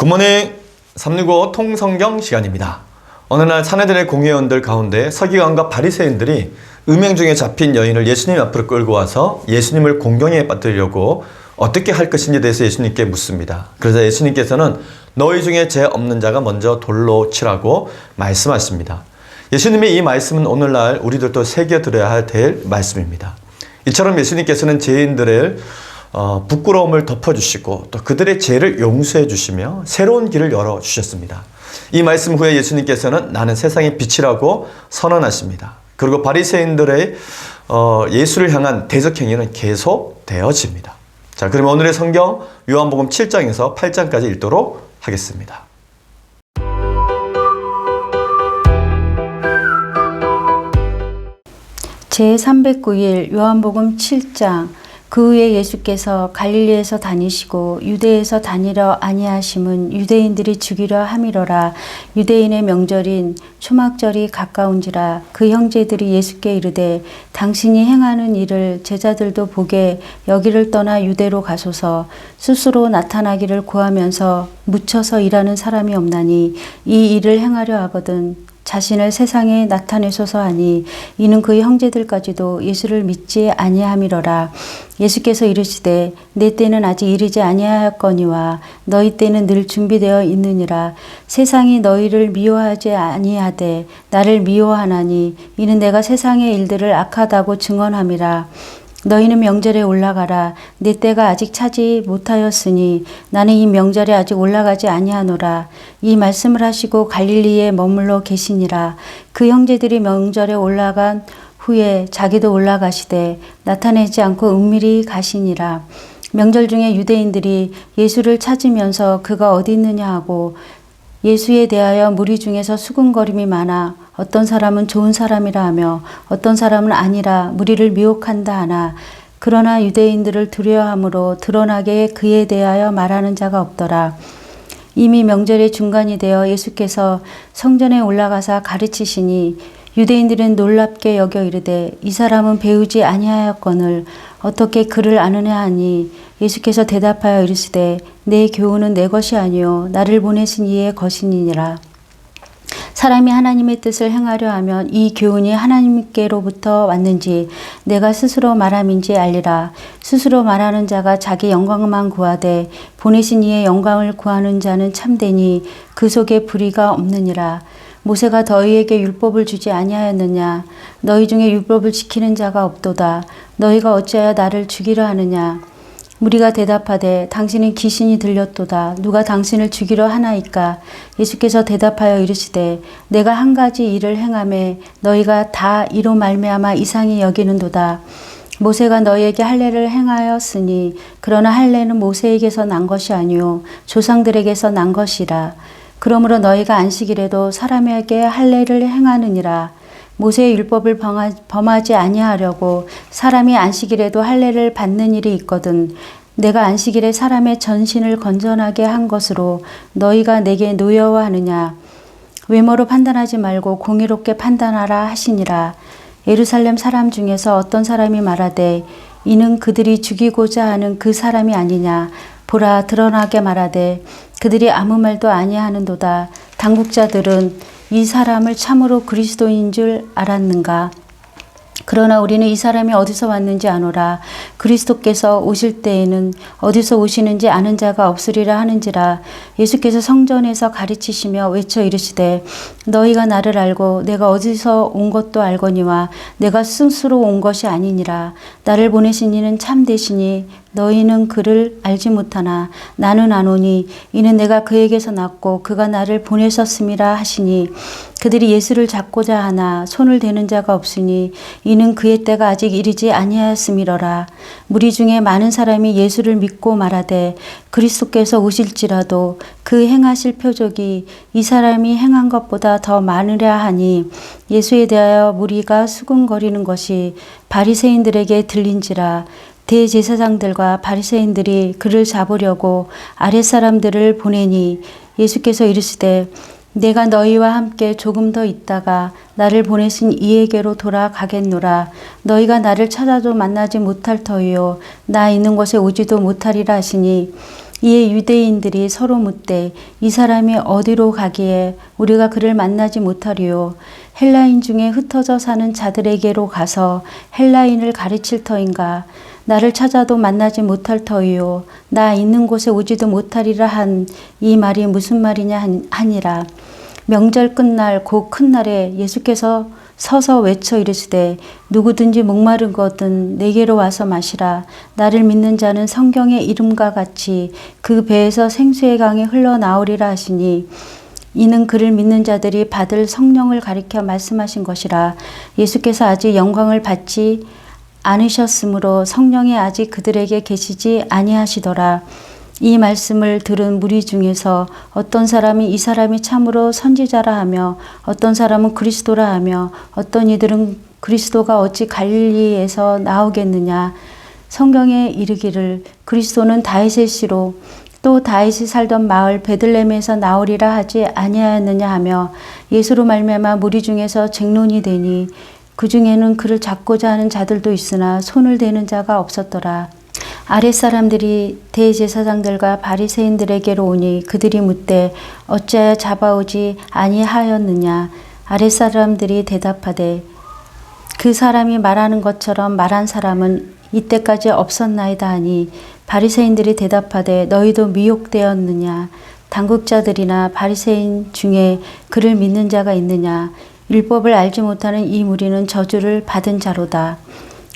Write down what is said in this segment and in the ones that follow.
굿모닝 365 통성경 시간입니다. 어느 날 사내들의 공회원들 가운데 서기관과 바리새인들이 음행 중에 잡힌 여인을 예수님 앞으로 끌고 와서 예수님을 공경에 빠뜨리려고 어떻게 할 것인지에 대해서 예수님께 묻습니다. 그러자 예수님께서는 너희 중에 죄 없는 자가 먼저 돌로 치라고 말씀하십니다. 예수님의 이 말씀은 오늘날 우리들도 새겨들어야 될 말씀입니다. 이처럼 예수님께서는 죄인들의 부끄러움을 덮어주시고 또 그들의 죄를 용서해 주시며 새로운 길을 열어주셨습니다. 이 말씀 후에 예수님께서는 나는 세상의 빛이라고 선언하십니다. 그리고 바리새인들의 예수를 향한 대적 행위는 계속되어집니다. 자, 그러면 오늘의 성경 요한복음 7장에서 8장까지 읽도록 하겠습니다. 제309일 요한복음 7장. 그 후에 예수께서 갈릴리에서 다니시고 유대에서 다니려 아니하심은 유대인들이 죽이려 함이로라. 유대인의 명절인 초막절이 가까운지라. 그 형제들이 예수께 이르되 당신이 행하는 일을 제자들도 보게 여기를 떠나 유대로 가소서. 스스로 나타나기를 구하면서 묻혀서 일하는 사람이 없나니 이 일을 행하려 하거든 자신을 세상에 나타내소서 하니 이는 그 형제들까지도 예수를 믿지 아니함이로라. 예수께서 이르시되 내 때는 아직 이르지 아니하였거니와 너희 때는 늘 준비되어 있느니라. 세상이 너희를 미워하지 아니하되 나를 미워하나니 이는 내가 세상의 일들을 악하다고 증언함이라. 너희는 명절에 올라가라. 내 때가 아직 차지 못하였으니 나는 이 명절에 아직 올라가지 아니하노라. 이 말씀을 하시고 갈릴리에 머물러 계시니라. 그 형제들이 명절에 올라간 후에 자기도 올라가시되 나타내지 않고 은밀히 가시니라. 명절 중에 유대인들이 예수를 찾으면서 그가 어디 있느냐 하고 예수에 대하여 무리 중에서 수군거림이 많아 어떤 사람은 좋은 사람이라 하며 어떤 사람은 아니라 무리를 미혹한다 하나 그러나 유대인들을 두려워함으로 드러나게 그에 대하여 말하는 자가 없더라. 이미 명절의 중간이 되어 예수께서 성전에 올라가사 가르치시니 유대인들은 놀랍게 여겨 이르되 이 사람은 배우지 아니하였거늘 어떻게 그를 아느냐 하니 예수께서 대답하여 이르시되 내 교훈은 내 것이 아니요 나를 보내신 이의 것이니라. 사람이 하나님의 뜻을 행하려 하면 이 교훈이 하나님께로부터 왔는지 내가 스스로 말함인지 알리라. 스스로 말하는 자가 자기 영광만 구하되 보내신 이의 영광을 구하는 자는 참되니 그 속에 불의가 없느니라. 모세가 너희에게 율법을 주지 아니하였느냐? 너희 중에 율법을 지키는 자가 없도다. 너희가 어찌하여 나를 죽이려 하느냐? 무리가 대답하되 당신은 귀신이 들렸도다. 누가 당신을 죽이려 하나이까? 예수께서 대답하여 이르시되 내가 한 가지 일을 행하매 너희가 다 이로 말미암아 이상히 여기는도다. 모세가 너희에게 할례를 행하였으니 그러나 할례는 모세에게서 난 것이 아니요 조상들에게서 난 것이라. 그러므로 너희가 안식일에도 사람에게 할례를 행하느니라. 모세의 율법을 범하지 아니하려고 사람이 안식일에도 할례를 받는 일이 있거든 내가 안식일에 사람의 전신을 건전하게 한 것으로 너희가 내게 노여워하느냐. 외모로 판단하지 말고 공의롭게 판단하라 하시니라. 예루살렘 사람 중에서 어떤 사람이 말하되 이는 그들이 죽이고자 하는 그 사람이 아니냐. 보라 드러나게 말하되 그들이 아무 말도 아니하는도다. 당국자들은 이 사람을 참으로 그리스도인 줄 알았는가? 그러나 우리는 이 사람이 어디서 왔는지 아노라. 그리스도께서 오실 때에는 어디서 오시는지 아는 자가 없으리라 하는지라. 예수께서 성전에서 가르치시며 외쳐 이르시되 너희가 나를 알고 내가 어디서 온 것도 알거니와 내가 스스로 온 것이 아니니라. 나를 보내신 이는 참되시니 너희는 그를 알지 못하나 나는 아노니 이는 내가 그에게서 났고 그가 나를 보내셨음이라 하시니 그들이 예수를 잡고자 하나 손을 대는 자가 없으니 이는 그의 때가 아직 이르지 아니하였음이로라. 무리 중에 많은 사람이 예수를 믿고 말하되 그리스도께서 오실지라도 그 행하실 표적이 이 사람이 행한 것보다 더 많으랴 하니 예수에 대하여 무리가 수군거리는 것이 바리새인들에게 들린지라. 대제사장들과 바리새인들이 그를 잡으려고 아랫사람들을 보내니 예수께서 이르시되 내가 너희와 함께 조금 더 있다가 나를 보내신 이에게로 돌아가겠노라. 너희가 나를 찾아도 만나지 못할 터이요 나 있는 곳에 오지도 못하리라 하시니 이에 유대인들이 서로 묻되 이 사람이 어디로 가기에 우리가 그를 만나지 못하리요. 헬라인 중에 흩어져 사는 자들에게로 가서 헬라인을 가르칠 터인가. 나를 찾아도 만나지 못할 터이요. 나 있는 곳에 오지도 못하리라 한 이 말이 무슨 말이냐 하니라. 명절 끝날 곧 큰 날에 예수께서 서서 외쳐 이르시되 누구든지 목마른 것은 내게로 와서 마시라. 나를 믿는 자는 성경의 이름과 같이 그 배에서 생수의 강이 흘러나오리라 하시니 이는 그를 믿는 자들이 받을 성령을 가리켜 말씀하신 것이라. 예수께서 아직 영광을 받지 않으셨으므로 성령이 아직 그들에게 계시지 아니하시더라. 이 말씀을 들은 무리 중에서 어떤 사람이 이 사람이 참으로 선지자라 하며 어떤 사람은 그리스도라 하며 어떤 이들은 그리스도가 어찌 갈릴리에서 나오겠느냐. 성경에 이르기를 그리스도는 다윗의 씨로 또 다윗이 살던 마을 베들레헴에서 나오리라 하지 아니하였느냐 하며 예수로 말미암아 무리 중에서 쟁론이 되니 그 중에는 그를 잡고자 하는 자들도 있으나 손을 대는 자가 없었더라. 아랫사람들이 대제사장들과 바리새인들에게로 오니 그들이 묻되 어찌하여 잡아오지 아니하였느냐. 아랫사람들이 대답하되 그 사람이 말하는 것처럼 말한 사람은 이때까지 없었나이다 하니 바리새인들이 대답하되 너희도 미혹되었느냐. 당국자들이나 바리새인 중에 그를 믿는 자가 있느냐. 율법을 알지 못하는 이 무리는 저주를 받은 자로다.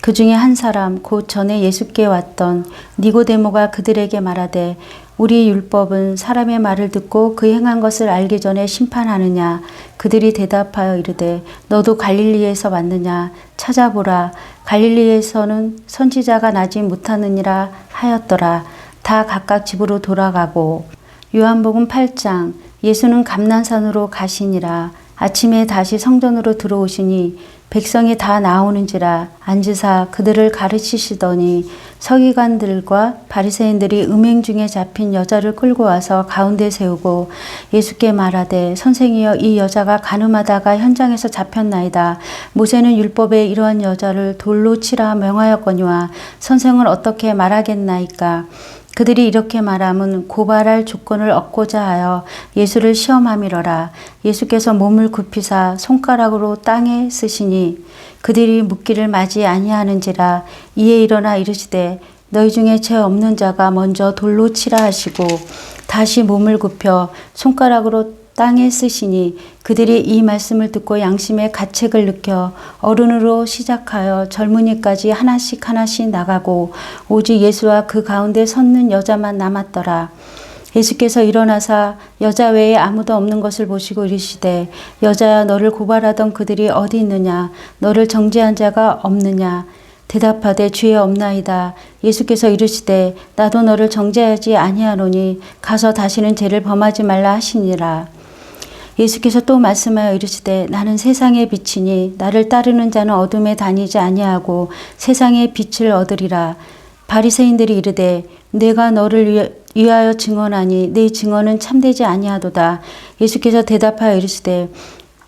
그 중에 한 사람 곧 전에 예수께 왔던 니고데모가 그들에게 말하되 우리 율법은 사람의 말을 듣고 그 행한 것을 알기 전에 심판하느냐. 그들이 대답하여 이르되 너도 갈릴리에서 왔느냐. 찾아보라. 갈릴리에서는 선지자가 나지 못하느니라 하였더라. 다 각각 집으로 돌아가고. 요한복음 8장. 예수는 감난산으로 가시니라. 아침에 다시 성전으로 들어오시니 백성이 다 나오는지라 앉으사 그들을 가르치시더니 서기관들과 바리새인들이 음행 중에 잡힌 여자를 끌고 와서 가운데 세우고 예수께 말하되 선생이여 이 여자가 간음하다가 현장에서 잡혔나이다. 모세는 율법에 이러한 여자를 돌로 치라 명하였거니와 선생은 어떻게 말하겠나이까. 그들이 이렇게 말함은 고발할 조건을 얻고자 하여 예수를 시험함이러라. 예수께서 몸을 굽히사 손가락으로 땅에 쓰시니 그들이 묻기를 맞이 아니하는지라. 이에 일어나 이르시되 너희 중에 죄 없는 자가 먼저 돌로 치라 하시고 다시 몸을 굽혀 손가락으로 땅에 쓰시니 그들이 이 말씀을 듣고 양심의 가책을 느껴 어른으로 시작하여 젊은이까지 하나씩 나가고 오직 예수와 그 가운데 섰는 여자만 남았더라. 예수께서 일어나사 여자 외에 아무도 없는 것을 보시고 이르시되 여자야 너를 고발하던 그들이 어디 있느냐. 너를 정죄한 자가 없느냐. 대답하되 주여 없나이다. 예수께서 이르시되 나도 너를 정죄하지 아니하노니 가서 다시는 죄를 범하지 말라 하시니라. 예수께서 또 말씀하여 이르시되 나는 세상의 빛이니 나를 따르는 자는 어둠에 다니지 아니하고 세상의 빛을 얻으리라. 바리새인들이 이르되 내가 너를 위하여 증언하니 네 증언은 참되지 아니하도다. 예수께서 대답하여 이르시되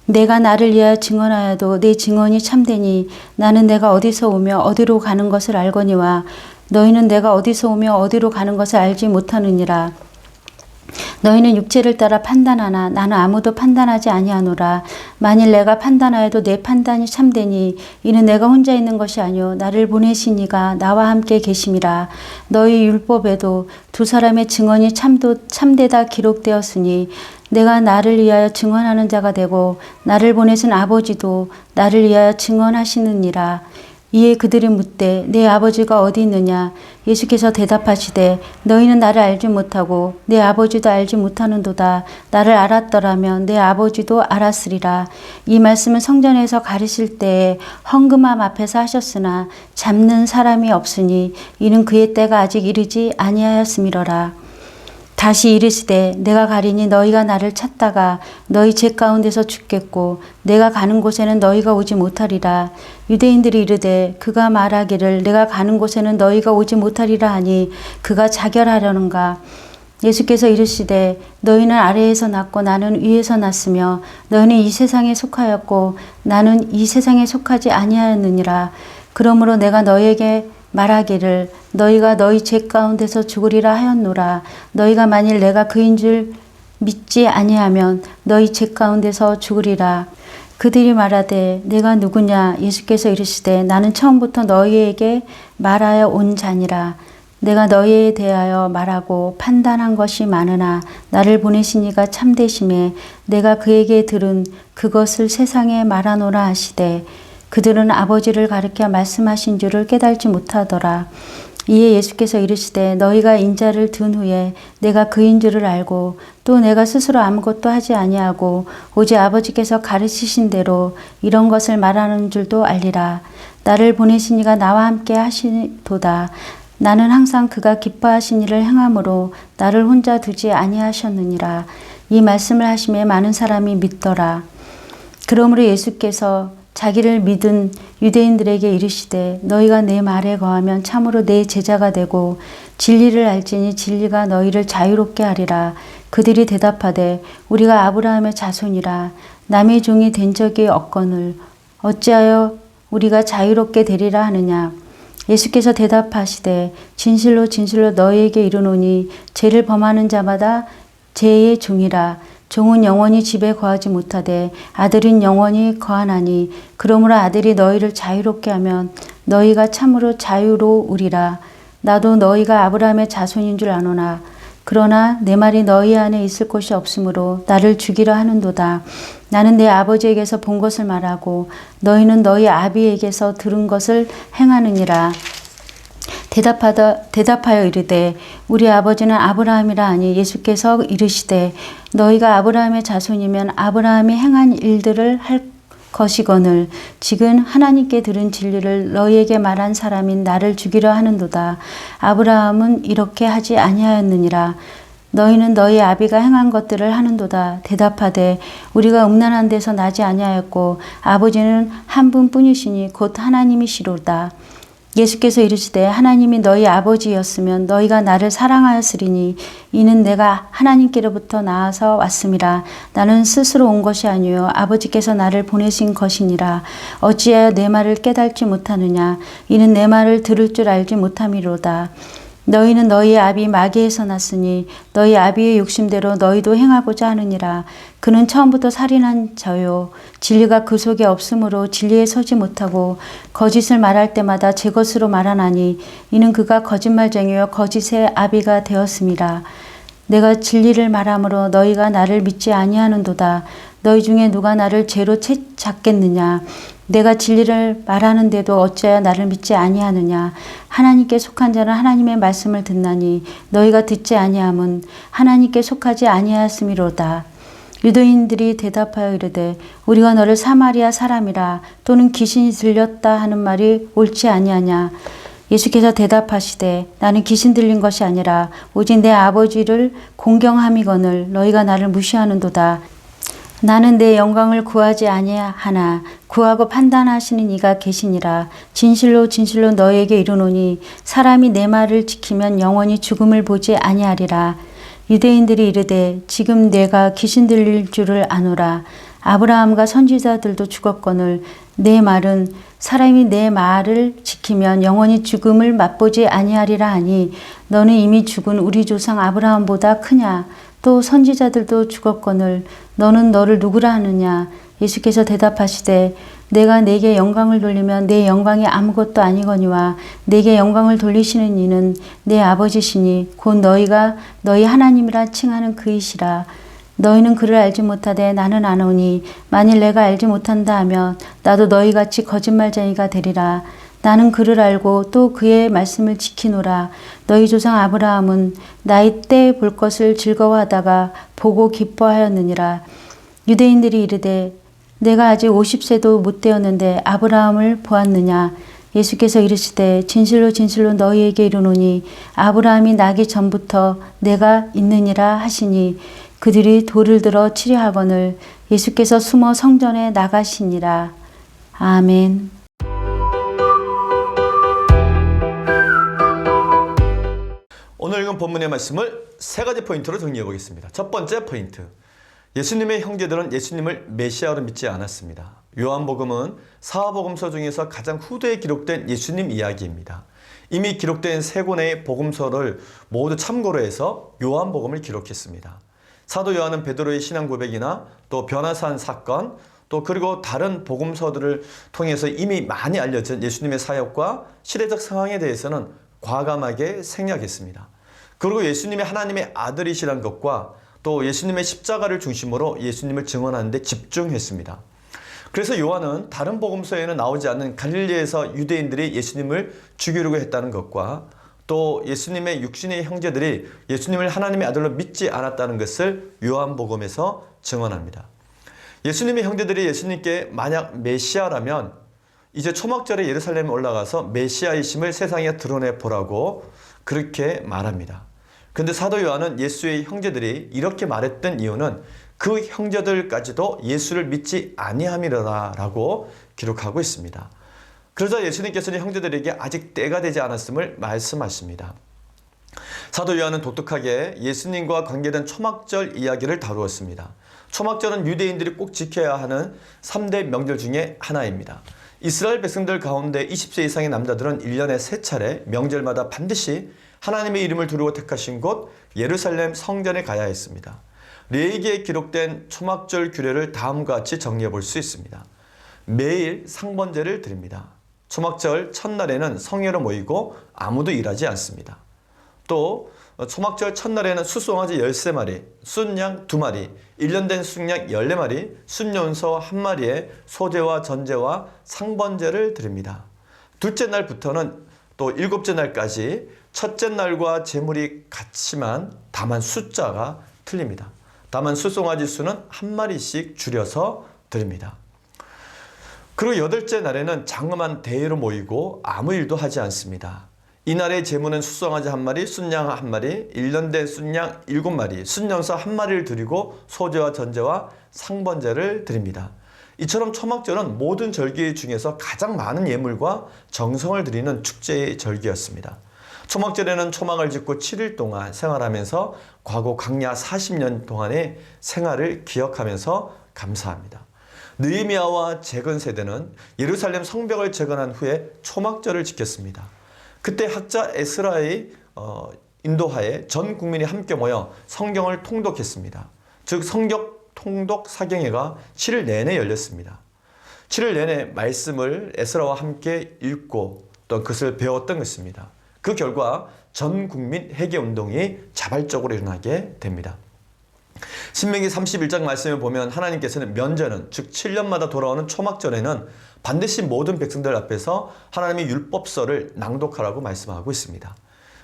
내가 나를 위하여 증언하여도 내 증언이 참되니 나는 내가 어디서 오며 어디로 가는 것을 알거니와 너희는 내가 어디서 오며 어디로 가는 것을 알지 못하느니라. 너희는 육체를 따라 판단하나 나는 아무도 판단하지 아니하노라. 만일 내가 판단하여도 내 판단이 참되니 이는 내가 혼자 있는 것이 아니요 나를 보내신 이가 나와 함께 계심이라. 너희 율법에도 두 사람의 증언이 참되다 기록되었으니 내가 나를 위하여 증언하는 자가 되고 나를 보내신 아버지도 나를 위하여 증언하시느니라. 이에 그들이 묻되 내 아버지가 어디 있느냐. 예수께서 대답하시되 너희는 나를 알지 못하고 내 아버지도 알지 못하는도다. 나를 알았더라면 내 아버지도 알았으리라. 이 말씀은 성전에서 가르칠 때에 헌금함 앞에서 하셨으나 잡는 사람이 없으니 이는 그의 때가 아직 이르지 아니하였음이러라. 다시 이르시되 내가 가리니 너희가 나를 찾다가 너희 죄 가운데서 죽겠고 내가 가는 곳에는 너희가 오지 못하리라. 유대인들이 이르되 그가 말하기를 내가 가는 곳에는 너희가 오지 못하리라 하니 그가 자결하려는가. 예수께서 이르시되 너희는 아래에서 났고 나는 위에서 났으며 너희는 이 세상에 속하였고 나는 이 세상에 속하지 아니하였느니라. 그러므로 내가 너희에게 말하기를 너희가 너희 죄 가운데서 죽으리라 하였노라. 너희가 만일 내가 그인 줄 믿지 아니하면 너희 죄 가운데서 죽으리라. 그들이 말하되 내가 누구냐? 예수께서 이르시되 나는 처음부터 너희에게 말하여 온 자니라. 내가 너희에 대하여 말하고 판단한 것이 많으나 나를 보내신 이가 참되심에 내가 그에게 들은 그것을 세상에 말하노라 하시되 그들은 아버지를 가리켜 말씀하신 줄을 깨달지 못하더라. 이에 예수께서 이르시되 너희가 인자를 든 후에 내가 그인 줄을 알고 또 내가 스스로 아무것도 하지 아니하고 오직 아버지께서 가르치신 대로 이런 것을 말하는 줄도 알리라. 나를 보내신 이가 나와 함께 하시도다. 나는 항상 그가 기뻐하신 일을 행함으로 나를 혼자 두지 아니하셨느니라. 이 말씀을 하심에 많은 사람이 믿더라. 그러므로 예수께서 자기를 믿은 유대인들에게 이르시되 너희가 내 말에 거하면 참으로 내 제자가 되고 진리를 알지니 진리가 너희를 자유롭게 하리라. 그들이 대답하되 우리가 아브라함의 자손이라 남의 종이 된 적이 없거늘 어찌하여 우리가 자유롭게 되리라 하느냐. 예수께서 대답하시되 진실로 진실로 너희에게 이르노니 죄를 범하는 자마다 죄의 종이라. 종은 영원히 집에 거하지 못하되 아들은 영원히 거하나니 그러므로 아들이 너희를 자유롭게 하면 너희가 참으로 자유로우리라. 나도 너희가 아브라함의 자손인 줄 아노나 그러나 내 말이 너희 안에 있을 곳이 없으므로 나를 죽이려 하는도다. 나는 내 아버지에게서 본 것을 말하고 너희는 너희 아비에게서 들은 것을 행하느니라. 대답하여 이르되 우리 아버지는 아브라함이라 하니 예수께서 이르시되 너희가 아브라함의 자손이면 아브라함이 행한 일들을 할 것이거늘 지금 하나님께 들은 진리를 너희에게 말한 사람인 나를 죽이려 하는도다. 아브라함은 이렇게 하지 아니하였느니라. 너희는 너희 아비가 행한 것들을 하는도다. 대답하되 우리가 음란한 데서 나지 아니하였고 아버지는 한 분뿐이시니 곧 하나님이시로다. 예수께서 이르시되 하나님이 너희 아버지였으면 너희가 나를 사랑하였으리니 이는 내가 하나님께로부터 나와서 왔음이라. 나는 스스로 온 것이 아니요 아버지께서 나를 보내신 것이니라. 어찌하여 내 말을 깨닫지 못하느냐. 이는 내 말을 들을 줄 알지 못함이로다. 너희는 너희 아비 마귀에서 났으니 너희 아비의 욕심대로 너희도 행하고자 하느니라. 그는 처음부터 살인한 자요 진리가 그 속에 없으므로 진리에 서지 못하고 거짓을 말할 때마다 제 것으로 말하나니 이는 그가 거짓말쟁이요 거짓의 아비가 되었음이라. 내가 진리를 말함으로 너희가 나를 믿지 아니하는도다. 너희 중에 누가 나를 죄로 찾겠느냐. 내가 진리를 말하는데도 어찌하여 나를 믿지 아니하느냐. 하나님께 속한 자는 하나님의 말씀을 듣나니 너희가 듣지 아니함은 하나님께 속하지 아니하였음이로다. 유대인들이 대답하여 이르되 우리가 너를 사마리아 사람이라 또는 귀신이 들렸다 하는 말이 옳지 아니하냐. 예수께서 대답하시되 나는 귀신 들린 것이 아니라 오직 내 아버지를 공경함이거늘 너희가 나를 무시하는도다. 나는 내 영광을 구하지 아니하나 구하고 판단하시는 이가 계시니라. 진실로 진실로 너희에게 이르노니 사람이 내 말을 지키면 영원히 죽음을 보지 아니하리라. 유대인들이 이르되 지금 내가 귀신 들릴 줄을 아노라. 아브라함과 선지자들도 죽었거늘 내 말은 사람이 내 말을 지키면 영원히 죽음을 맛보지 아니하리라 하니 너는 이미 죽은 우리 조상 아브라함보다 크냐. 또 선지자들도 죽었거늘 너는 너를 누구라 하느냐. 예수께서 대답하시되 내가 내게 영광을 돌리면 내 영광이 아무것도 아니거니와 내게 영광을 돌리시는 이는 내 아버지시니 곧 너희가 너희 하나님이라 칭하는 그이시라. 너희는 그를 알지 못하되 나는 아노니 만일 내가 알지 못한다 하면 나도 너희같이 거짓말쟁이가 되리라. 나는 그를 알고 또 그의 말씀을 지키노라. 너희 조상 아브라함은 나이 때 볼 것을 즐거워하다가 보고 기뻐하였느니라. 유대인들이 이르되 내가 아직 50세도 못 되었는데 아브라함을 보았느냐. 예수께서 이르시되 진실로 진실로 너희에게 이르노니 아브라함이 나기 전부터 내가 있느니라 하시니 그들이 돌을 들어 치려 하거늘 예수께서 숨어 성전에 나가시니라. 아멘. 오늘 읽은 본문의 말씀을 세 가지 포인트로 정리해 보겠습니다. 첫 번째 포인트. 예수님의 형제들은 예수님을 메시아로 믿지 않았습니다. 요한복음은 사복음서 중에서 가장 후대에 기록된 예수님 이야기입니다. 이미 기록된 세 권의 복음서를 모두 참고로 해서 요한복음을 기록했습니다. 사도 요한은 베드로의 신앙 고백이나 또 변화산 사건, 또 그리고 다른 복음서들을 통해서 이미 많이 알려진 예수님의 사역과 시대적 상황에 대해서는 과감하게 생략했습니다. 그리고 예수님이 하나님의 아들이시란 것과 또 예수님의 십자가를 중심으로 예수님을 증언하는 데 집중했습니다. 그래서 요한은 다른 복음서에는 나오지 않는 갈릴리에서 유대인들이 예수님을 죽이려고 했다는 것과 또 예수님의 육신의 형제들이 예수님을 하나님의 아들로 믿지 않았다는 것을 요한복음에서 증언합니다. 예수님의 형제들이 예수님께 만약 메시아라면 이제 초막절에 예루살렘에 올라가서 메시아이심을 세상에 드러내 보라고 그렇게 말합니다. 근데 사도 요한은 예수의 형제들이 이렇게 말했던 이유는 그 형제들까지도 예수를 믿지 아니함이라 라고 기록하고 있습니다. 그러자 예수님께서는 형제들에게 아직 때가 되지 않았음을 말씀하십니다. 사도 요한은 독특하게 예수님과 관계된 초막절 이야기를 다루었습니다. 초막절은 유대인들이 꼭 지켜야 하는 3대 명절 중에 하나입니다. 이스라엘 백성들 가운데 20세 이상의 남자들은 1년에 3차례 명절마다 반드시 하나님의 이름을 두르고 택하신 곳 예루살렘 성전에 가야 했습니다. 레위기에 기록된 초막절 규례를 다음과 같이 정리해 볼 수 있습니다. 매일 상번제를 드립니다. 초막절 첫날에는 성회로 모이고 아무도 일하지 않습니다. 또 초막절 첫날에는 숫송아지 13마리, 순양 2마리, 1년 된 순양 14마리, 순연소 1마리에 소제와 전제와 상번제를 드립니다. 둘째 날부터는 또 7째 날까지 첫째 날과 제물이 같지만 다만 숫자가 틀립니다. 다만 숫송아지 수는 1마리씩 줄여서 드립니다. 그리고 8째 날에는 장엄한 대회로 모이고 아무 일도 하지 않습니다. 이날의 제물은 숫송아지 1마리, 순양 1마리, 1년 된 순양 7마리, 순연소 1마리를 드리고 소제와 전제와 상번제를 드립니다. 이처럼 초막절은 모든 절기 중에서 가장 많은 예물과 정성을 드리는 축제의 절기였습니다. 초막절에는 초막을 짓고 7일 동안 생활하면서 과거 광야 40년 동안의 생활을 기억하면서 감사합니다. 느헤미야와 재건 세대는 예루살렘 성벽을 재건한 후에 초막절을 지켰습니다. 그때 학자 에스라의 인도하에 전 국민이 함께 모여 성경을 통독했습니다. 즉 성경 통독 사경회가 7일 내내 열렸습니다. 7일 내내 말씀을 에스라와 함께 읽고 또 그것을 배웠던 것입니다. 그 결과 전 국민 회개운동이 자발적으로 일어나게 됩니다. 신명기 31장 말씀을 보면 하나님께서는 면제는 즉 7년마다 돌아오는 초막절에는 반드시 모든 백성들 앞에서 하나님의 율법서를 낭독하라고 말씀하고 있습니다.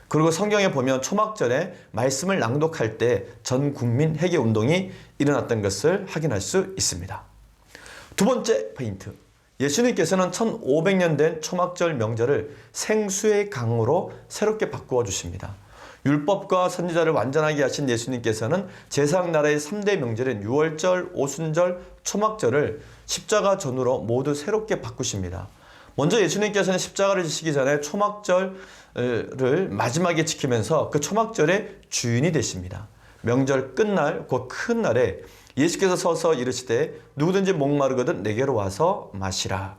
그리고 성경에 보면 초막절에 말씀을 낭독할 때 전 국민 회개 운동이 일어났던 것을 확인할 수 있습니다. 두 번째 포인트. 예수님께서는 1500년 된 초막절 명절을 생수의 강으로 새롭게 바꾸어 주십니다. 율법과 선지자를 완전하게 하신 예수님께서는 제사장 나라의 3대 명절인 유월절, 오순절, 초막절을 십자가 전후로 모두 새롭게 바꾸십니다. 먼저 예수님께서는 십자가를 지시기 전에 초막절을 마지막에 지키면서 그 초막절의 주인이 되십니다. 명절 끝날 곧 큰 날에 예수께서 서서 이르시되 누구든지 목마르거든 내게로 와서 마시라.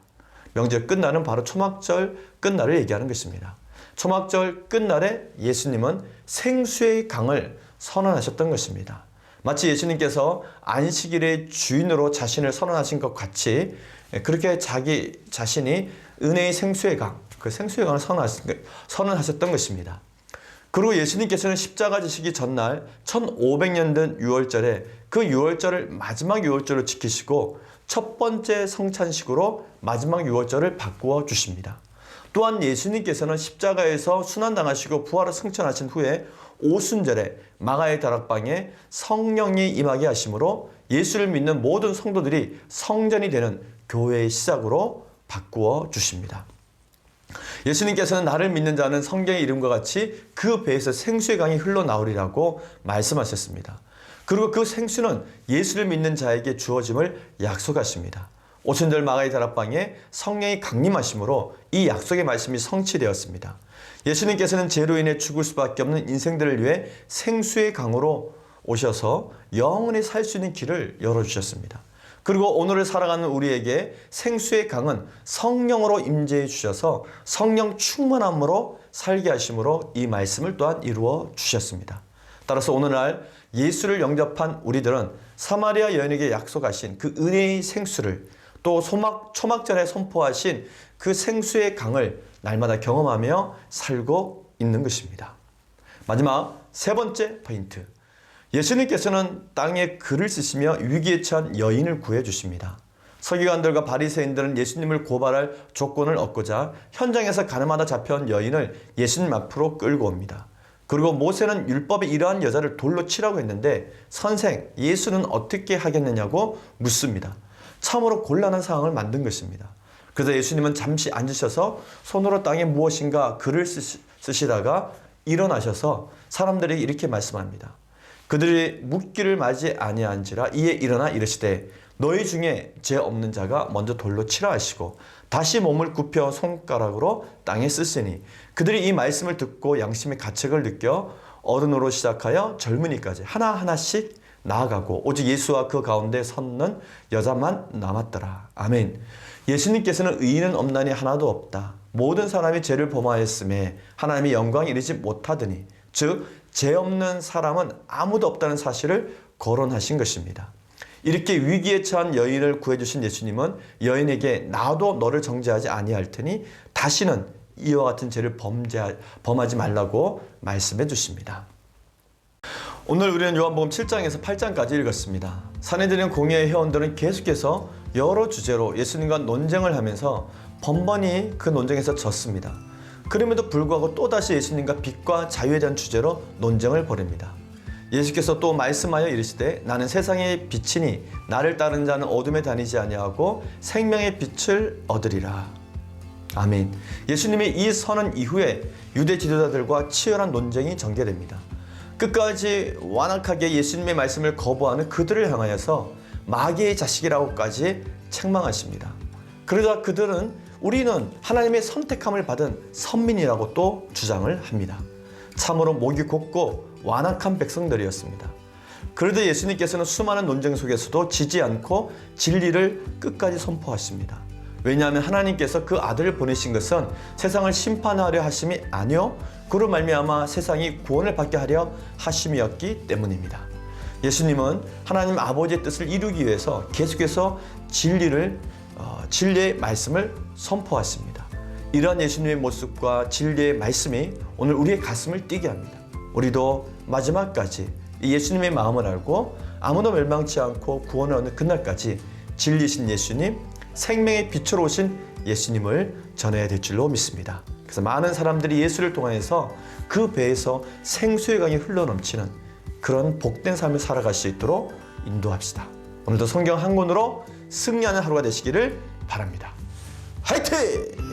명절 끝날은 바로 초막절 끝날을 얘기하는 것입니다. 초막절 끝날에 예수님은 생수의 강을 선언하셨던 것입니다. 마치 예수님께서 안식일의 주인으로 자신을 선언하신 것 같이 그렇게 자기 자신이 은혜의 생수의 강, 그 생수의 강을 선언하셨던 것입니다. 그리고 예수님께서는 십자가 지시기 전날 1500년 된 유월절에 그 유월절을 마지막 유월절로 지키시고 첫 번째 성찬식으로 마지막 유월절을 바꾸어 주십니다. 또한 예수님께서는 십자가에서 순환당하시고 부활을 승천하신 후에 오순절에 마가의 다락방에 성령이 임하게 하심으로 예수를 믿는 모든 성도들이 성전이 되는 교회의 시작으로 바꾸어 주십니다. 예수님께서는 나를 믿는 자는 성경의 이름과 같이 그 배에서 생수의 강이 흘러나오리라고 말씀하셨습니다. 그리고 그 생수는 예수를 믿는 자에게 주어짐을 약속하십니다. 오순절 마가의 다락방에 성령이 강림하심으로 이 약속의 말씀이 성취되었습니다. 예수님께서는 죄로 인해 죽을 수밖에 없는 인생들을 위해 생수의 강으로 오셔서 영원히 살 수 있는 길을 열어주셨습니다. 그리고 오늘을 살아가는 우리에게 생수의 강은 성령으로 임재해 주셔서 성령 충만함으로 살게 하심으로 이 말씀을 또한 이루어 주셨습니다. 따라서 오늘날 예수를 영접한 우리들은 사마리아 여인에게 약속하신 그 은혜의 생수를 또 초막절에 선포하신 그 생수의 강을 날마다 경험하며 살고 있는 것입니다. 마지막 세 번째 포인트. 예수님께서는 땅에 글을 쓰시며 위기에 처한 여인을 구해 주십니다. 서기관들과 바리새인들은 예수님을 고발할 조건을 얻고자 현장에서 가늠하다 잡혀온 여인을 예수님 앞으로 끌고 옵니다. 그리고 모세는 율법에 이러한 여자를 돌로 치라고 했는데 선생, 예수는 어떻게 하겠느냐고 묻습니다. 참으로 곤란한 상황을 만든 것입니다. 그래서 예수님은 잠시 앉으셔서 손으로 땅에 무엇인가 글을 쓰시다가 일어나셔서 사람들에게 이렇게 말씀합니다. 그들이 묻기를 맞이 아니한지라 이에 일어나 이르시되 너희 중에 죄 없는 자가 먼저 돌로 치라 하시고 다시 몸을 굽혀 손가락으로 땅에 쓰시니 그들이 이 말씀을 듣고 양심의 가책을 느껴 어른으로 시작하여 젊은이까지 하나하나씩 나아가고 오직 예수와 그 가운데 섰는 여자만 남았더라. 아멘. 예수님께서는 의인은 없나니 하나도 없다. 모든 사람이 죄를 범하였음에 하나님의 영광에 이르지 못하더니 즉 죄 없는 사람은 아무도 없다는 사실을 거론하신 것입니다. 이렇게 위기에 처한 여인을 구해주신 예수님은 여인에게 나도 너를 정죄하지 아니할 테니 다시는 이와 같은 죄를 범하지 말라고 말씀해 주십니다. 오늘 우리는 요한복음 7장에서 8장까지 읽었습니다. 산헤드린 공회의 회원들은 계속해서 여러 주제로 예수님과 논쟁을 하면서 번번이 그 논쟁에서 졌습니다. 그럼에도 불구하고 또다시 예수님과 빛과 자유에 대한 주제로 논쟁을 벌입니다. 예수께서 또 말씀하여 이르시되 나는 세상의 빛이니 나를 따르는 자는 어둠에 다니지 아니하고 생명의 빛을 얻으리라. 아멘. 예수님의 이 선언 이후에 유대 지도자들과 치열한 논쟁이 전개됩니다. 끝까지 완악하게 예수님의 말씀을 거부하는 그들을 향하여서 마귀의 자식이라고까지 책망하십니다. 그러자 그들은 우리는 하나님의 선택함을 받은 선민이라고 또 주장을 합니다. 참으로 목이 곧고 완악한 백성들이었습니다. 그래도 예수님께서는 수많은 논쟁 속에서도 지지 않고 진리를 끝까지 선포하십니다. 왜냐하면 하나님께서 그 아들을 보내신 것은 세상을 심판하려 하심이 아니요 그로 말미암아 세상이 구원을 받게 하려 하심이었기 때문입니다. 예수님은 하나님 아버지의 뜻을 이루기 위해서 계속해서 진리의 말씀을 선포하십니다. 이러한 예수님의 모습과 진리의 말씀이 오늘 우리의 가슴을 뛰게 합니다. 우리도 마지막까지 이 예수님의 마음을 알고 아무도 멸망치 않고 구원을 얻는 그날까지 진리신 예수님, 생명의 빛으로 오신 예수님을 전해야 될 줄로 믿습니다. 그래서 많은 사람들이 예수를 통해서 그 배에서 생수의 강이 흘러넘치는 그런 복된 삶을 살아갈 수 있도록 인도합시다. 오늘도 성경 한 권으로 승리하는 하루가 되시기를 바랍니다. 화이팅!